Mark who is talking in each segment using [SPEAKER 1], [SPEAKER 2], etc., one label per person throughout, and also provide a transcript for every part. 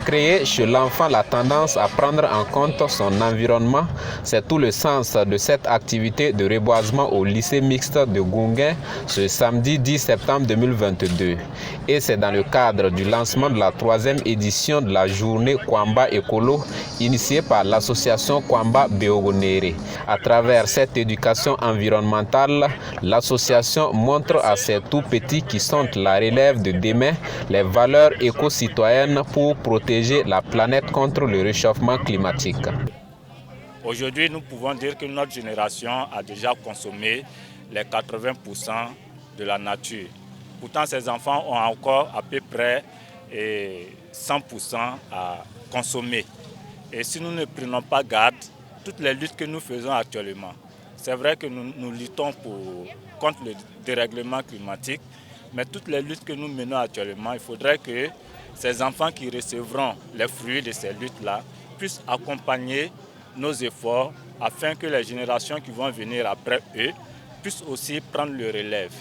[SPEAKER 1] Créer chez l'enfant la tendance à prendre en compte son environnement, c'est tout le sens de cette activité de reboisement au lycée mixte de Gounguin ce samedi 10 septembre 2022. Et c'est dans le cadre du lancement de la 3e édition de la journée Kwamba Écolo, initiée par l'association Kwamba Beogonere. À travers cette éducation environnementale, l'association montre à ces tout petits qui sont la relève de demain les valeurs éco-citoyennes pour protéger la planète contre le réchauffement climatique.
[SPEAKER 2] Aujourd'hui, nous pouvons dire que notre génération a déjà consommé les 80% de la nature. Pourtant, ces enfants ont encore à peu près 100% à consommer. Et si nous ne prenons pas garde, toutes les luttes que nous faisons actuellement, c'est vrai que nous luttons contre le dérèglement climatique, mais toutes les luttes que nous menons actuellement, il faudrait que ces enfants qui recevront les fruits de ces luttes-là puissent accompagner nos efforts afin que les générations qui vont venir après eux puissent aussi prendre le relève.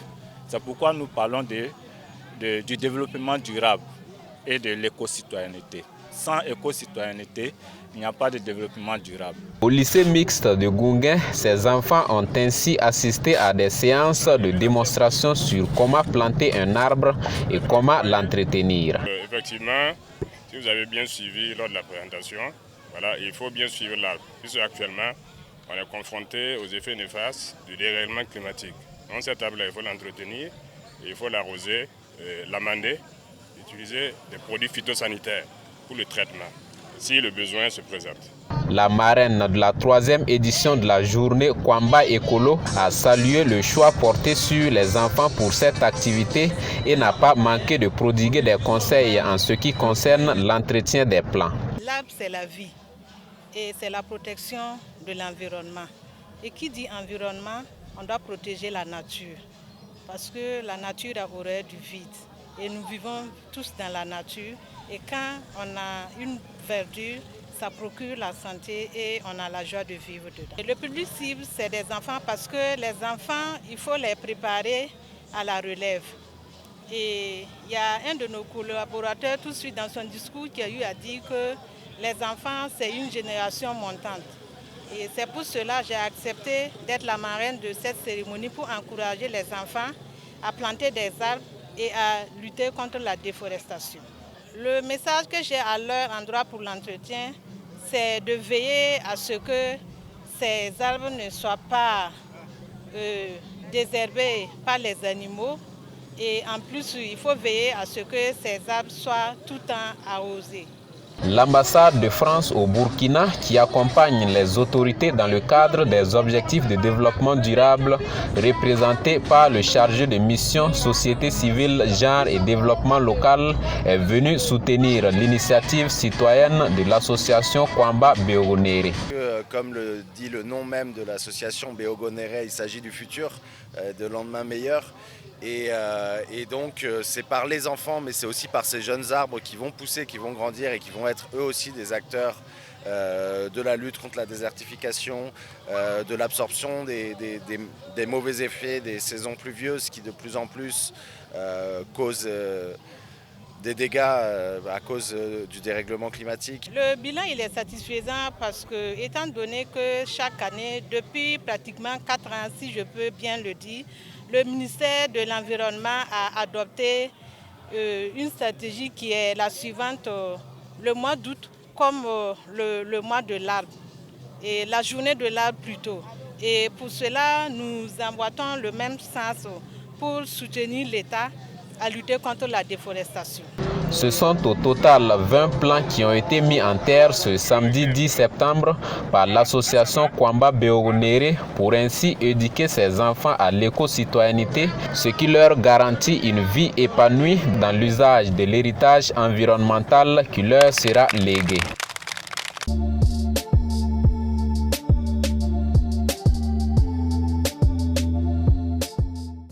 [SPEAKER 2] C'est pourquoi nous parlons du développement durable et de l'éco-citoyenneté. Sans éco-citoyenneté, il n'y a pas de développement durable.
[SPEAKER 1] Au lycée mixte de Gounguin, ces enfants ont ainsi assisté à des séances de démonstration sur comment planter un arbre et comment l'entretenir.
[SPEAKER 3] Effectivement, si vous avez bien suivi lors de la présentation, voilà, il faut bien suivre l'arbre. Puisque actuellement, on est confronté aux effets néfastes du dérèglement climatique. Donc cet arbre-là, il faut l'entretenir, il faut l'arroser, l'amender, utiliser des produits phytosanitaires pour le traitement, si le besoin se présente.
[SPEAKER 1] La marraine de la 3e édition de la journée Kwamba Écolo a salué le choix porté sur les enfants pour cette activité et n'a pas manqué de prodiguer des conseils en ce qui concerne l'entretien des plants.
[SPEAKER 4] L'arbre, c'est la vie et c'est la protection de l'environnement. Et qui dit environnement, on doit protéger la nature parce que la nature a horreur du vide et nous vivons tous dans la nature et quand on a une verdure, ça procure la santé et on a la joie de vivre dedans. Et le public cible, c'est des enfants parce que les enfants, il faut les préparer à la relève. Et il y a un de nos collaborateurs tout de suite dans son discours qui a eu à dire que les enfants, c'est une génération montante. Et c'est pour cela que j'ai accepté d'être la marraine de cette cérémonie pour encourager les enfants à planter des arbres et à lutter contre la déforestation. Le message que j'ai à leur endroit pour l'entretien, c'est de veiller à ce que ces arbres ne soient pas désherbés par les animaux. Et en plus, il faut veiller à ce que ces arbres soient tout le temps arrosés.
[SPEAKER 1] L'ambassade de France au Burkina, qui accompagne les autorités dans le cadre des objectifs de développement durable, représentée par le chargé de mission Société civile, genre et développement local, est venue soutenir l'initiative citoyenne de l'association Kwamba Beogonere.
[SPEAKER 5] Comme le dit le nom même de l'association Beogonere, il s'agit du futur, de lendemain meilleur. Et donc c'est par les enfants, mais c'est aussi par ces jeunes arbres qui vont pousser, qui vont grandir et qui vont être eux aussi des acteurs de la lutte contre la désertification, de l'absorption des mauvais effets des saisons pluvieuses qui de plus en plus causent des dégâts à cause du dérèglement climatique.
[SPEAKER 4] Le bilan il est satisfaisant parce que, étant donné que chaque année, depuis pratiquement 4 ans, si je peux bien le dire, le ministère de l'Environnement a adopté une stratégie qui est la suivante, le mois d'août comme le mois de l'arbre et la journée de l'arbre plutôt. Et pour cela, nous emboîtons le même sens pour soutenir l'État à lutter contre la déforestation.
[SPEAKER 1] Ce sont au total 20 plants qui ont été mis en terre ce samedi 10 septembre par l'association Kwamba Beogonere pour ainsi éduquer ses enfants à l'éco-citoyenneté, ce qui leur garantit une vie épanouie dans l'usage de l'héritage environnemental qui leur sera légué.